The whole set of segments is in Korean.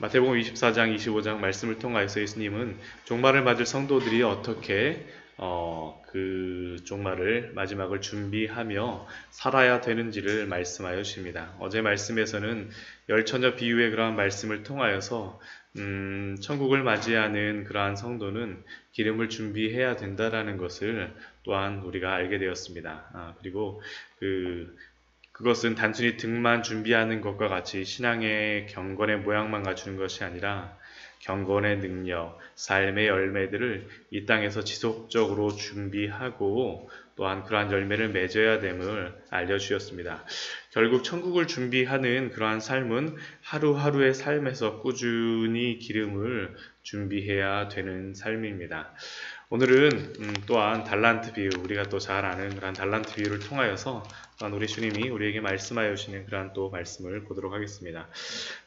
마태복음 24장, 25장 말씀을 통하여서 예수님은 종말을 맞을 성도들이 어떻게 그 종말을 마지막을 준비하며 살아야 되는지를 말씀하여 주십니다. 어제 말씀에서는 열처녀 비유의 그러한 말씀을 통하여서 천국을 맞이하는 그러한 성도는 기름을 준비해야 된다라는 것을 또한 우리가 알게 되었습니다. 그리고 그것은 단순히 등만 준비하는 것과 같이 신앙의 경건의 모양만 갖추는 것이 아니라 경건의 능력, 삶의 열매들을 이 땅에서 지속적으로 준비하고 또한 그러한 열매를 맺어야 됨을 알려주셨습니다. 결국 천국을 준비하는 그러한 삶은 하루하루의 삶에서 꾸준히 기름을 준비해야 되는 삶입니다. 오늘은 또한 달란트 비유, 우리가 또 잘 아는 그런 달란트 비유를 통하여서 또한 우리 주님이 우리에게 말씀하여 주시는 그러한 또 말씀을 보도록 하겠습니다.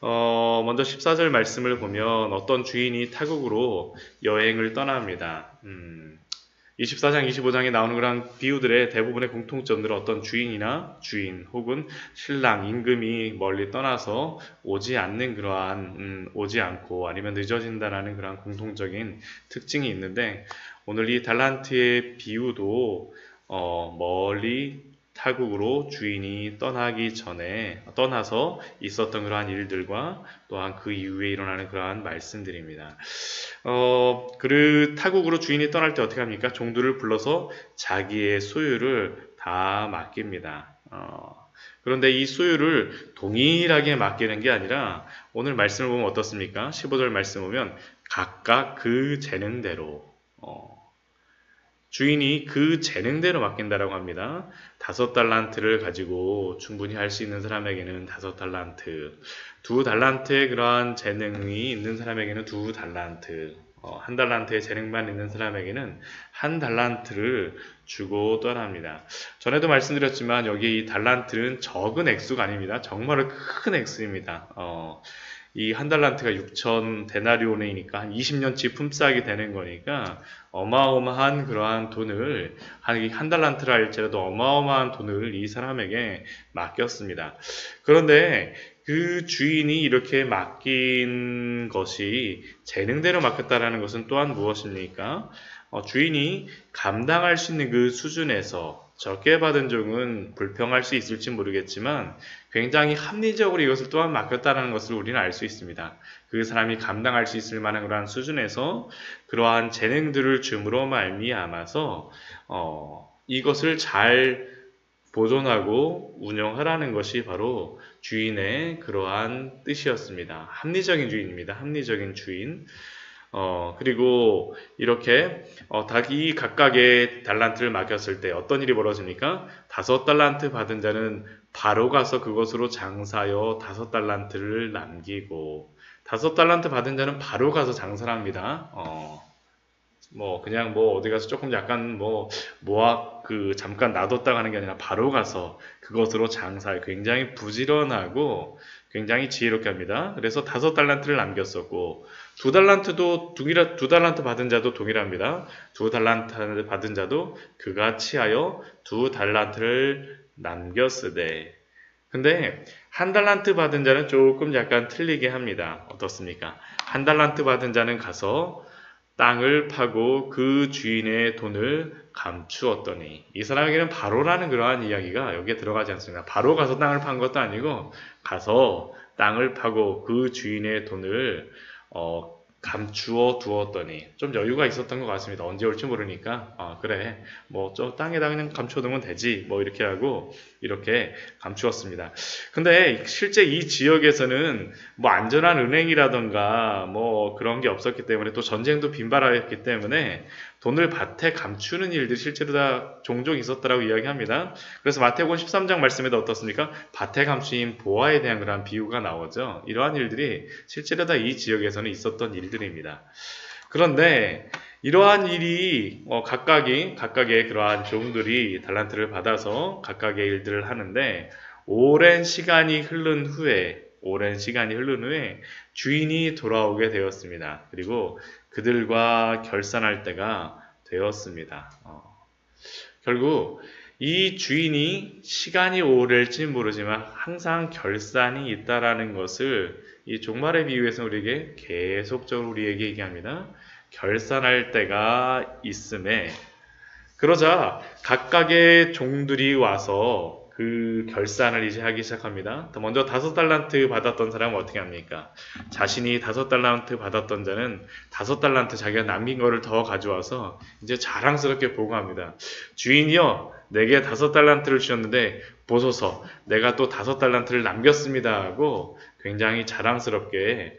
먼저 14절 말씀을 보면 어떤 주인이 타국으로 여행을 떠납니다. 24장, 25장에 나오는 그런 비유들의 대부분의 공통점들은 어떤 주인이나 주인 혹은 신랑, 임금이 멀리 떠나서 오지 않는 그러한 오지 않고 아니면 늦어진다라는 그러한 공통적인 특징이 있는데 오늘 이 달란트의 비유도 멀리 타국으로 주인이 떠나기 전에 떠나서 있었던 그러한 일들과 또한 그 이후에 일어나는 그러한 말씀들입니다. 타국으로 주인이 떠날 때 어떻게 합니까? 종들을 불러서 자기의 소유를 다 맡깁니다. 그런데 이 소유를 동일하게 맡기는 게 아니라 오늘 말씀을 보면 어떻습니까? 15절 말씀 보면 각각 그 재능대로 주인이 그 재능대로 맡긴다라고 합니다. 5달란트를 가지고 충분히 할 수 있는 사람에게는 5달란트, 2달란트의 그러한 재능이 있는 사람에게는 2달란트, 1달란트의 재능만 있는 사람에게는 1달란트를 주고 떠납니다. 전에도 말씀드렸지만 여기 이 달란트는 적은 액수가 아닙니다. 정말 큰 액수입니다. 이 1달란트가 6천 데나리온이니까 한 20년치 품삯이 되는 거니까 어마어마한 그러한 돈을 한 달란트라 할지라도 어마어마한 돈을 이 사람에게 맡겼습니다. 그런데 그 주인이 이렇게 맡긴 것이 재능대로 맡겼다라는 것은 또한 무엇입니까? 주인이 감당할 수 있는 그 수준에서 적게 받은 종은 불평할 수 있을지 모르겠지만 굉장히 합리적으로 이것을 또한 맡겼다는 것을 우리는 알 수 있습니다. 그 사람이 감당할 수 있을 만한 그러한 수준에서 그러한 재능들을 줌으로 말미암아서 이것을 잘 보존하고 운영하라는 것이 바로 주인의 그러한 뜻이었습니다. 합리적인 주인입니다. 합리적인 주인. 그리고 이렇게 이 각각의 달란트를 맡겼을 때 어떤 일이 벌어집니까? 5달란트 받은 자는 바로 가서 그것으로 장사하여 5달란트를 남기고 5달란트 받은 자는 바로 가서 장사를 합니다. 그냥 어디 가서 조금 약간 잠깐 놔뒀다 가는 게 아니라 바로 가서 그것으로 장사해. 굉장히 부지런하고 굉장히 지혜롭게 합니다. 그래서 5달란트를 남겼었고, 2달란트 받은 자도 동일합니다. 2달란트 받은 자도 그같이 하여 2달란트를 남겼으되. 근데 1달란트 받은 자는 조금 약간 틀리게 합니다. 어떻습니까? 1달란트 받은 자는 가서 땅을 파고 그 주인의 돈을 감추었더니 이 사람에게는 바로라는 그러한 이야기가 여기에 들어가지 않습니다. 바로 가서 땅을 판 것도 아니고 가서 땅을 파고 그 주인의 돈을 감추어 두었더니 좀 여유가 있었던 것 같습니다. 언제 올지 모르니까 그래 저 땅에다 그냥 감춰두면 되지 이렇게 하고 이렇게 감추었습니다. 근데 실제 이 지역에서는 안전한 은행이라던가 그런 게 없었기 때문에 또 전쟁도 빈발하였기 때문에 돈을 밭에 감추는 일들이 실제로 다 종종 있었다라고 이야기합니다. 그래서 마태복음 13장 말씀에도 어떻습니까? 밭에 감추인 보화에 대한 그런 비유가 나오죠. 이러한 일들이 실제로 다 이 지역에서는 있었던 일들입니다. 그런데 이러한 일이 각각의 그러한 종들이 달란트를 받아서 각각의 일들을 하는데 오랜 시간이 흐른 후에 주인이 돌아오게 되었습니다. 그리고 그들과 결산할 때가 되었습니다. 결국 이 주인이 시간이 오래일지 모르지만 항상 결산이 있다라는 것을 이 종말의 비유에서 우리에게 계속적으로 우리에게 얘기합니다. 결산할 때가 있음에 그러자 각각의 종들이 와서 그 결산을 이제 하기 시작합니다. 먼저 5달란트 받았던 사람은 어떻게 합니까? 자신이 5달란트 받았던 자는 5달란트 자기가 남긴 거를 더 가져와서 이제 자랑스럽게 보고합니다. 주인이요, 내게 5달란트를 주셨는데 보소서, 내가 또 5달란트를 남겼습니다 하고 굉장히 자랑스럽게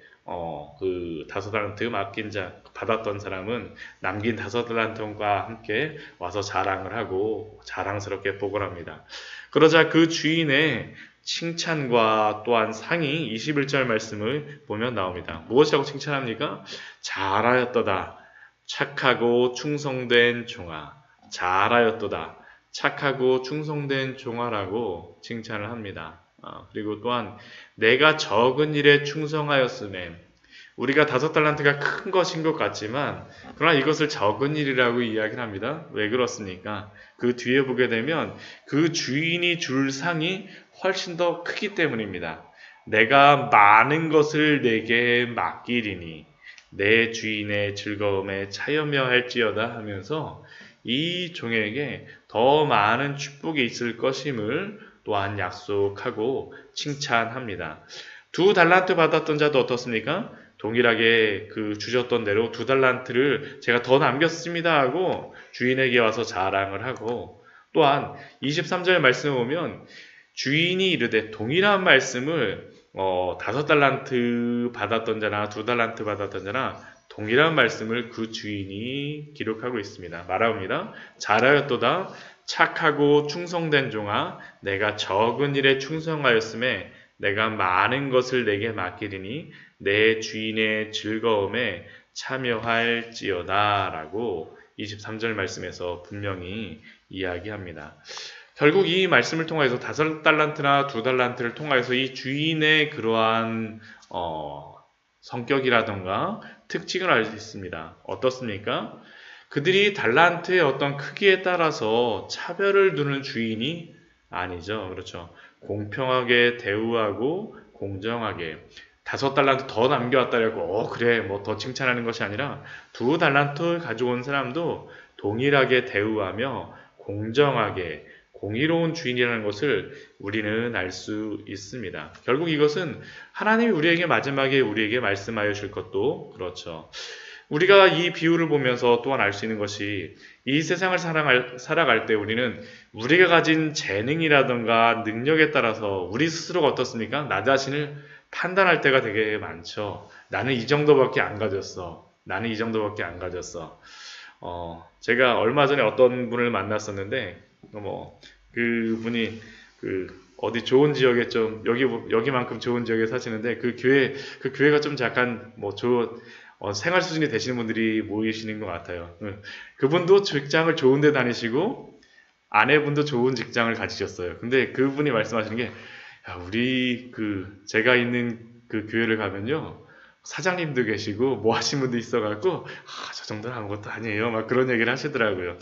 그 5달란트 맡긴 자 받았던 사람은 남긴 5달란트와 함께 와서 자랑을 하고 자랑스럽게 보고를 합니다. 그러자 그 주인의 칭찬과 또한 상이 21절 말씀을 보면 나옵니다. 무엇이라고 칭찬합니까? 잘하였도다. 착하고 충성된 종아. 잘하였도다. 착하고 충성된 종아라고 칭찬을 합니다. 그리고 또한 내가 적은 일에 충성하였음에 우리가 5달란트가 큰 것인 것 같지만 그러나 이것을 적은 일이라고 이야기를 합니다. 왜 그렇습니까? 그 뒤에 보게 되면 그 주인이 줄 상이 훨씬 더 크기 때문입니다. 내가 많은 것을 내게 맡기리니 내 주인의 즐거움에 차여며 할지어다 하면서 이 종에게 더 많은 축복이 있을 것임을 또한 약속하고 칭찬합니다. 2달란트 받았던 자도 어떻습니까? 동일하게 그 주셨던 대로 2달란트를 제가 더 남겼습니다 하고 주인에게 와서 자랑을 하고 또한 23절 말씀을 보면 주인이 이르되 동일한 말씀을 5달란트 받았던 자나 2달란트 받았던 자나 동일한 말씀을 그 주인이 기록하고 있습니다. 말합니다. 잘하였도다. 착하고 충성된 종아, 내가 적은 일에 충성하였음에 내가 많은 것을 내게 맡기리니 내 주인의 즐거움에 참여할지어다 라고 23절 말씀에서 분명히 이야기합니다. 결국 이 말씀을 통해서 5달란트나 2달란트를 통해서 이 주인의 그러한 성격이라던가 특징을 알 수 있습니다. 어떻습니까? 그들이 달란트의 어떤 크기에 따라서 차별을 두는 주인이 아니죠. 그렇죠. 공평하게 대우하고 공정하게 5달란트 더 남겨왔다고 그래 뭐 더 칭찬하는 것이 아니라 2달란트 가져온 사람도 동일하게 대우하며 공정하게 공의로운 주인이라는 것을 우리는 알 수 있습니다. 결국 이것은 하나님이 우리에게 마지막에 우리에게 말씀하여 줄 것도 그렇죠. 우리가 이 비유를 보면서 또한 알 수 있는 것이 이 세상을 살아갈 때 우리는 우리가 가진 재능이라든가 능력에 따라서 우리 스스로가 어떻습니까? 나 자신을 판단할 때가 되게 많죠. 나는 이 정도밖에 안 가졌어. 나는 이 정도밖에 안 가졌어. 제가 얼마 전에 어떤 분을 만났었는데, 그 분이 어디 좋은 지역에 좀 여기만큼 좋은 지역에 사시는데 그 교회가 좀 약간 생활 수준이 되시는 분들이 모이시는 것 같아요. 그분도 직장을 좋은 데 다니시고 아내분도 좋은 직장을 가지셨어요. 근데 그분이 말씀하시는 게 제가 있는 그 교회를 가면요 사장님도 계시고 뭐 하신 분도 있어갖고 저 정도는 아무것도 아니에요 막 그런 얘기를 하시더라고요.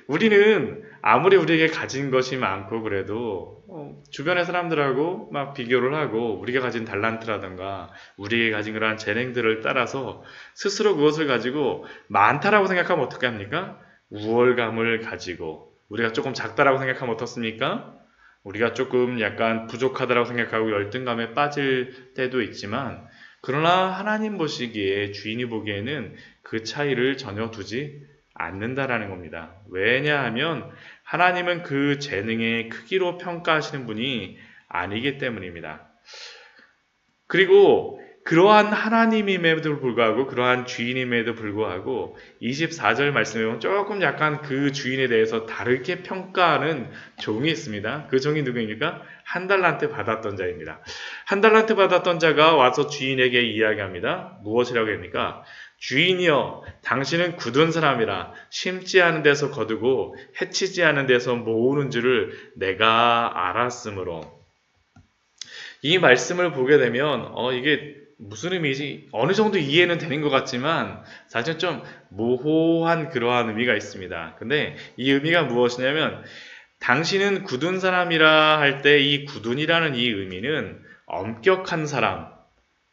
우리는 아무리 우리에게 가진 것이 많고 그래도 주변의 사람들하고 막 비교를 하고 우리가 가진 달란트라든가 우리에게 가진 그러한 재능들을 따라서 스스로 그것을 가지고 많다라고 생각하면 어떻게 합니까? 우월감을 가지고 우리가 조금 작다라고 생각하면 어떻습니까? 우리가 조금 약간 부족하다라고 생각하고 열등감에 빠질 때도 있지만 그러나 하나님 보시기에 주인이 보기에는 그 차이를 전혀 두지 않는다라는 겁니다. 왜냐하면 하나님은 그 재능의 크기로 평가하시는 분이 아니기 때문입니다. 그리고 그러한 하나님임에도 불구하고 그러한 주인임에도 불구하고 24절 말씀에 보면 조금 약간 그 주인에 대해서 다르게 평가하는 종이 있습니다. 그 종이 누구입니까? 1달란트 받았던 자입니다. 1달란트 받았던 자가 와서 주인에게 이야기합니다. 무엇이라고 합니까? 주인이여, 당신은 굳은 사람이라 심지 않은 데서 거두고 해치지 않은 데서 모으는 줄을 내가 알았으므로. 이 말씀을 보게 되면 이게 무슨 의미지? 어느 정도 이해는 되는 것 같지만 사실 좀 모호한 그러한 의미가 있습니다. 근데 이 의미가 무엇이냐면 당신은 굳은 사람이라 할 때 이 굳은이라는 이 의미는 엄격한 사람,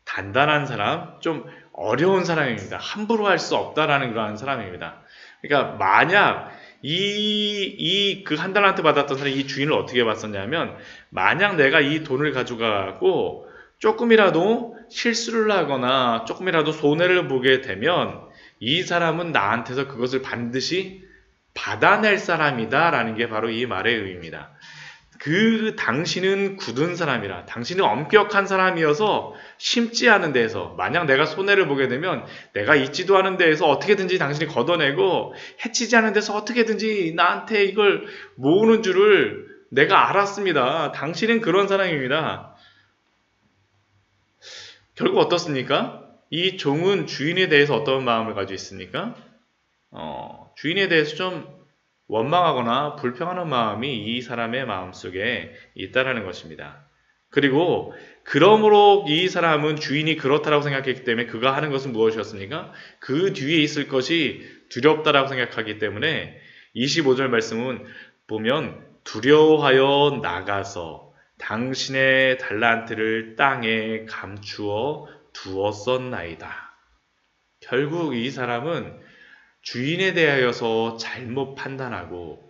단단한 사람, 좀 어려운 사람입니다. 함부로 할 수 없다라는 그러한 사람입니다. 그러니까 만약 그 한 달란트 받았던 사람이 이 주인을 어떻게 봤었냐면 만약 내가 이 돈을 가져가고 조금이라도 실수를 하거나 조금이라도 손해를 보게 되면 이 사람은 나한테서 그것을 반드시 받아낼 사람이다 라는 게 바로 이 말의 의미입니다. 당신은 굳은 사람이라, 당신은 엄격한 사람이어서 심지 않은 데에서, 만약 내가 손해를 보게 되면 내가 있지도 않은 데에서 어떻게든지 당신이 걷어내고 해치지 않은 데서 어떻게든지 나한테 이걸 모으는 줄을 내가 알았습니다. 당신은 그런 사람입니다. 결국 어떻습니까? 이 종은 주인에 대해서 어떤 마음을 가지고 있습니까? 주인에 대해서 좀 원망하거나 불평하는 마음이 이 사람의 마음속에 있다라는 것입니다. 그리고 그러므로 이 사람은 주인이 그렇다라고 생각했기 때문에 그가 하는 것은 무엇이었습니까? 그 뒤에 있을 것이 두렵다라고 생각하기 때문에 25절 말씀은 보면 두려워하여 나가서 당신의 달란트를 땅에 감추어 두었었나이다. 결국 이 사람은 주인에 대하여서 잘못 판단하고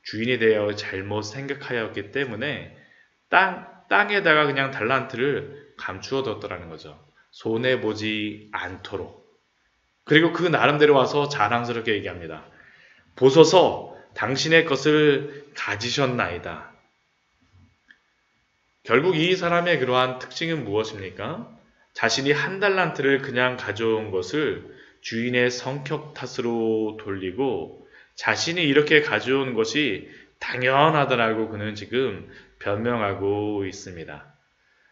주인에 대하여 잘못 생각하였기 때문에 땅에다가 그냥 달란트를 감추어 뒀더라는 거죠. 손해보지 않도록. 그리고 그 나름대로 와서 자랑스럽게 얘기합니다. 보소서 당신의 것을 가지셨나이다. 결국 이 사람의 그러한 특징은 무엇입니까? 자신이 한 달란트를 그냥 가져온 것을 주인의 성격 탓으로 돌리고 자신이 이렇게 가져온 것이 당연하다라고 그는 지금 변명하고 있습니다.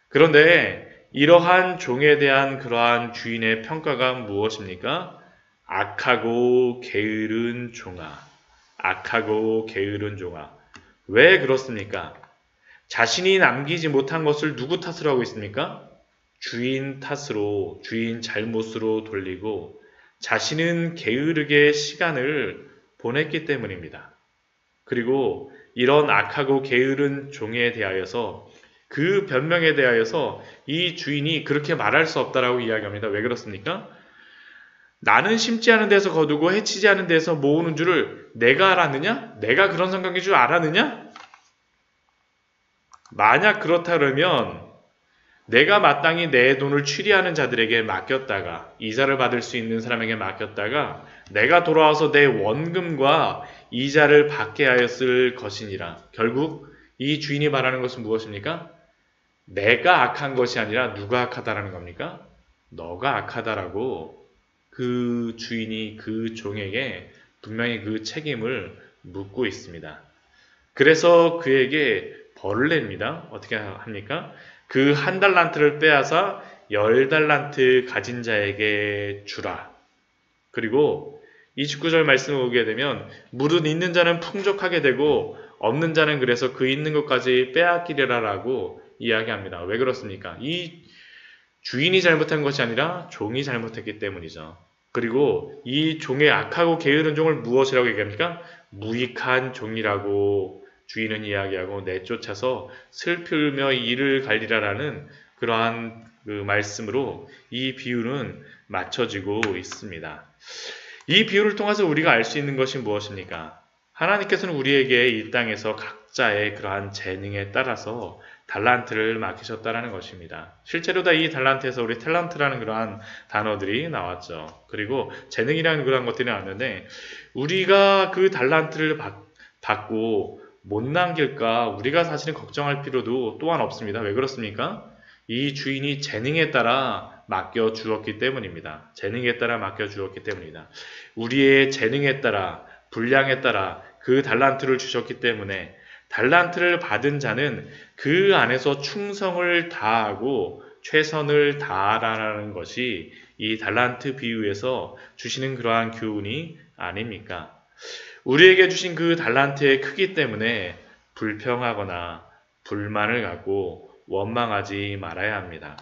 그런데 이러한 종에 대한 그러한 주인의 평가가 무엇입니까? 악하고 게으른 종아. 악하고 게으른 종아. 왜 그렇습니까? 자신이 남기지 못한 것을 누구 탓으로 하고 있습니까? 주인 탓으로, 주인 잘못으로 돌리고 자신은 게으르게 시간을 보냈기 때문입니다. 그리고 이런 악하고 게으른 종에 대하여서 그 변명에 대하여서 이 주인이 그렇게 말할 수 없다라고 이야기합니다. 왜 그렇습니까? 나는 심지 않은 데서 거두고 해치지 않은 데서 모으는 줄을 내가 알았느냐? 내가 그런 생각인 줄 알았느냐? 만약 그렇다 그러면 내가 마땅히 내 돈을 취리하는 자들에게 맡겼다가 이자를 받을 수 있는 사람에게 맡겼다가 내가 돌아와서 내 원금과 이자를 받게 하였을 것이니라. 결국 이 주인이 말하는 것은 무엇입니까? 내가 악한 것이 아니라 누가 악하다라는 겁니까? 너가 악하다라고 그 주인이 그 종에게 분명히 그 책임을 묻고 있습니다. 그래서 그에게 벌을 냅니다. 어떻게 합니까? 그 한 달란트를 빼앗아 10달란트 가진 자에게 주라. 그리고 29절 말씀을 보게 되면 무릇 있는 자는 풍족하게 되고 없는 자는 그래서 그 있는 것까지 빼앗기리라라고 이야기합니다. 왜 그렇습니까? 이 주인이 잘못한 것이 아니라 종이 잘못했기 때문이죠. 그리고 이 종의 악하고 게으른 종을 무엇이라고 얘기합니까? 무익한 종이라고 주인은 이야기하고 내쫓아서 슬프며 이를 갈리라라는 그러한 그 말씀으로 이 비유는 맞춰지고 있습니다. 이 비유를 통해서 우리가 알 수 있는 것이 무엇입니까? 하나님께서는 우리에게 이 땅에서 각자의 그러한 재능에 따라서 달란트를 맡기셨다라는 것입니다. 실제로 다 이 달란트에서 우리 탤런트라는 그러한 단어들이 나왔죠. 그리고 재능이라는 그러한 것들이 나왔는데 우리가 그 달란트를 받고 못 남길까 우리가 사실은 걱정할 필요도 또한 없습니다. 왜 그렇습니까? 이 주인이 재능에 따라 맡겨 주었기 때문입니다. 재능에 따라 맡겨 주었기 때문입니다. 우리의 재능에 따라 분량에 따라 그 달란트를 주셨기 때문에 달란트를 받은 자는 그 안에서 충성을 다하고 최선을 다하라는 것이 이 달란트 비유에서 주시는 그러한 교훈이 아닙니까? 우리에게 주신 그 달란트의 크기 때문에 불평하거나 불만을 갖고 원망하지 말아야 합니다.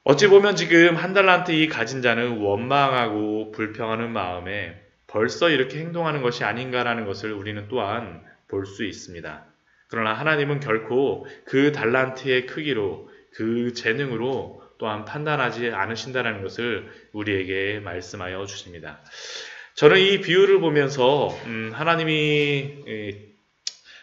어찌 보면 지금 한 달란트 이 가진 자는 원망하고 불평하는 마음에 벌써 이렇게 행동하는 것이 아닌가라는 것을 우리는 또한 볼 수 있습니다. 그러나 하나님은 결코 그 달란트의 크기로 그 재능으로 또한 판단하지 않으신다는 것을 우리에게 말씀하여 주십니다. 저는 이 비유를 보면서 하나님이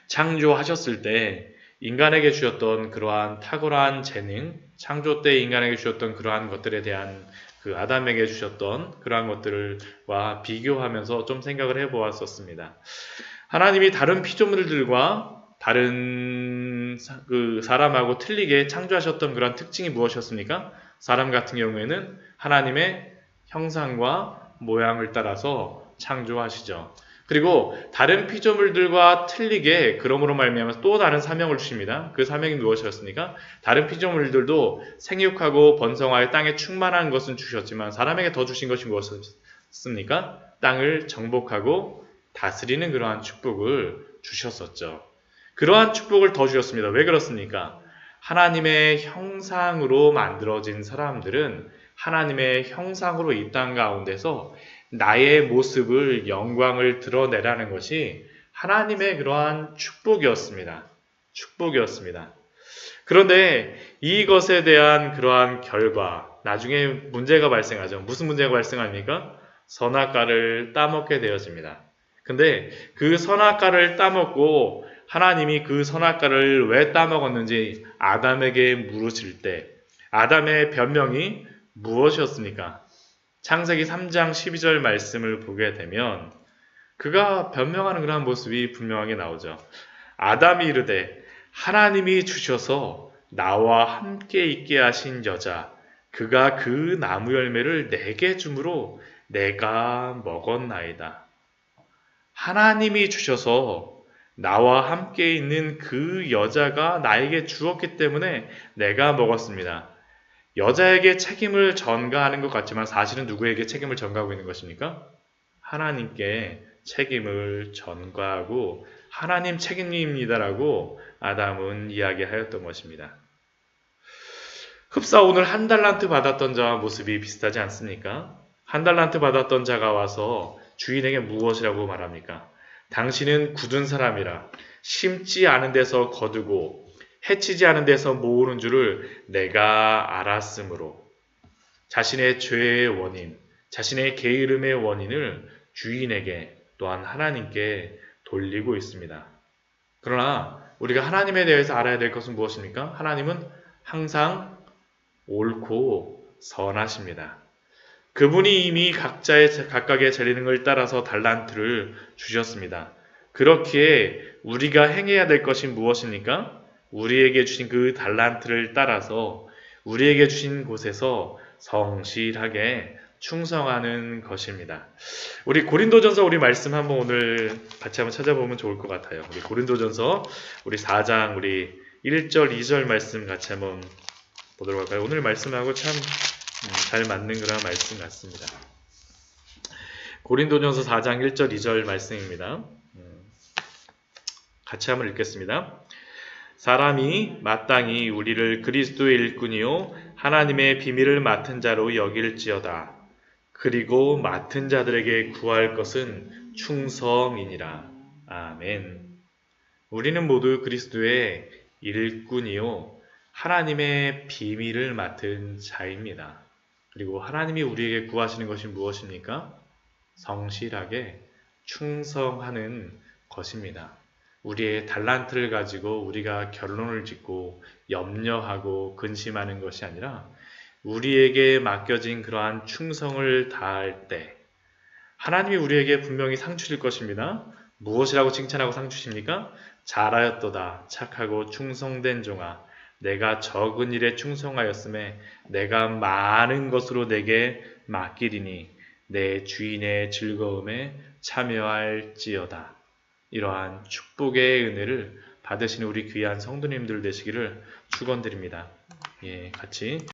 창조하셨을 때 인간에게 주셨던 그러한 탁월한 재능, 창조 때 인간에게 주셨던 그러한 것들에 대한 그 아담에게 주셨던 그러한 것들과 비교하면서 좀 생각을 해보았었습니다. 하나님이 다른 피조물들과 다른 그 사람하고 틀리게 창조하셨던 그런 특징이 무엇이었습니까? 사람 같은 경우에는 하나님의 형상과 모양을 따라서 창조하시죠. 그리고 다른 피조물들과 틀리게 그러므로 말미암아 또 다른 사명을 주십니다. 그 사명이 무엇이었습니까? 다른 피조물들도 생육하고 번성하여 땅에 충만한 것은 주셨지만 사람에게 더 주신 것이 무엇이었습니까? 땅을 정복하고 다스리는 그러한 축복을 주셨었죠. 그러한 축복을 더 주셨습니다. 왜 그렇습니까? 하나님의 형상으로 만들어진 사람들은 하나님의 형상으로 이 땅 가운데서 나의 모습을 영광을 드러내라는 것이 하나님의 그러한 축복이었습니다. 축복이었습니다. 그런데 이것에 대한 그러한 결과, 나중에 문제가 발생하죠. 무슨 문제가 발생합니까? 선악과를 따먹게 되어집니다. 근데 그 선악과를 따먹고 하나님이 그 선악과를 왜 따먹었는지 아담에게 물으실 때 아담의 변명이 무엇이었습니까? 창세기 3장 12절 말씀을 보게 되면 그가 변명하는 그런 모습이 분명하게 나오죠. 아담이 이르되 하나님이 주셔서 나와 함께 있게 하신 여자 그가 그 나무 열매를 내게 주므로 내가 먹었나이다. 하나님이 주셔서 나와 함께 있는 그 여자가 나에게 주었기 때문에 내가 먹었습니다. 여자에게 책임을 전가하는 것 같지만 사실은 누구에게 책임을 전가하고 있는 것입니까? 하나님께 책임을 전가하고 하나님 책임입니다라고 아담은 이야기하였던 것입니다. 흡사 오늘 한 달란트 받았던 자와 모습이 비슷하지 않습니까? 한 달란트 받았던 자가 와서 주인에게 무엇이라고 말합니까? 당신은 굳은 사람이라 심지 않은 데서 거두고 해치지 않은 데서 모으는 줄을 내가 알았으므로 자신의 죄의 원인, 자신의 게으름의 원인을 주인에게 또한 하나님께 돌리고 있습니다. 그러나 우리가 하나님에 대해서 알아야 될 것은 무엇입니까? 하나님은 항상 옳고 선하십니다. 그분이 이미 각각의 재능을 따라서 달란트를 주셨습니다. 그렇기에 우리가 행해야 될 것이 무엇입니까? 우리에게 주신 그 달란트를 따라서 우리에게 주신 곳에서 성실하게 충성하는 것입니다. 우리 고린도전서 우리 말씀 한번 오늘 같이 한번 찾아보면 좋을 것 같아요. 우리 고린도전서 우리 4장 우리 1절 2절 말씀 같이 한번 보도록 할까요? 오늘 말씀하고 참 잘 맞는 그런 말씀 같습니다. 고린도전서 4장 1절 2절 말씀입니다. 같이 한번 읽겠습니다. 사람이 마땅히 우리를 그리스도의 일꾼이요 하나님의 비밀을 맡은 자로 여길지어다. 그리고 맡은 자들에게 구할 것은 충성이니라. 아멘. 우리는 모두 그리스도의 일꾼이요 하나님의 비밀을 맡은 자입니다. 그리고 하나님이 우리에게 구하시는 것이 무엇입니까? 성실하게 충성하는 것입니다. 우리의 달란트를 가지고 우리가 결론을 짓고 염려하고 근심하는 것이 아니라 우리에게 맡겨진 그러한 충성을 다할 때 하나님이 우리에게 분명히 상 주실 것입니다. 무엇이라고 칭찬하고 상 주십니까? 잘하였도다 착하고 충성된 종아 내가 적은 일에 충성하였음에 내가 많은 것으로 내게 맡기리니 내 주인의 즐거움에 참여할지어다. 이러한 축복의 은혜를 받으시는 우리 귀한 성도님들 되시기를 축원드립니다. 같이